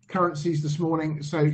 Currencies this morning. So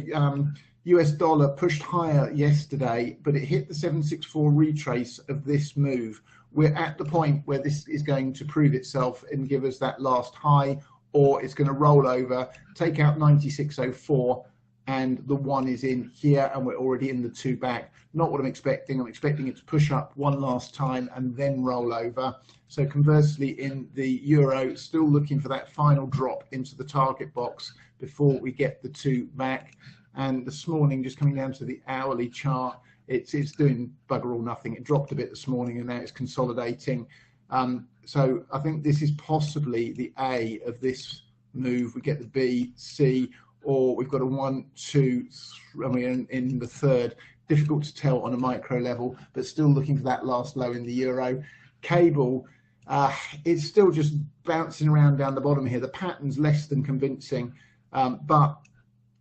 US dollar pushed higher yesterday, but it hit the 764 retrace of this move. We're at the point where this is going to prove itself and give us that last high, or it's going to roll over, take out 9604, and the one is in here, and we're already in the two back. Not what I'm expecting. I'm expecting it to push up one last time and then roll over. So conversely, in the euro, still looking for that final drop into the target box before we get the two back. And this morning, just coming down to the hourly chart, it's doing bugger all nothing. It dropped a bit this morning, and now it's consolidating. So I think this is possibly the A of this move. We get the B, C, or we've got a 1, 2, 3, I mean, in the third. Difficult to tell on a micro level, but still looking for that last low in the euro. Cable, it's still just bouncing around down the bottom here. The pattern's less than convincing, but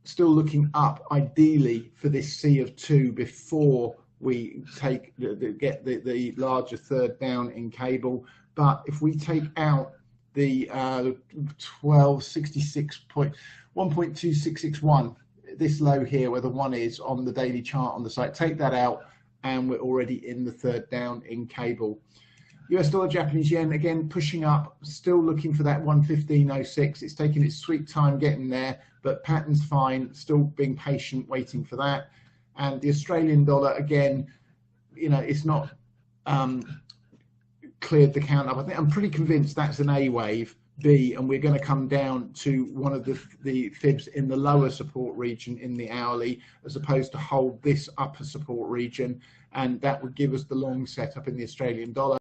still looking up, ideally for this C of 2 before we get the larger third down in cable. But if we take out the 1.2661, this low here where the 1 is on the daily chart on the site, take that out, and we're already in the third down in cable. US dollar, Japanese yen, again pushing up, still looking for that 115.06. It's taking its sweet time getting there, but pattern's fine, still being patient, waiting for that. And the Australian dollar, again, you know, it's not cleared the count up. I think I'm pretty convinced that's an A wave, B, and we're going to come down to one of the fibs in the lower support region in the hourly, as opposed to hold this upper support region, and that would give us the long setup in the Australian dollar.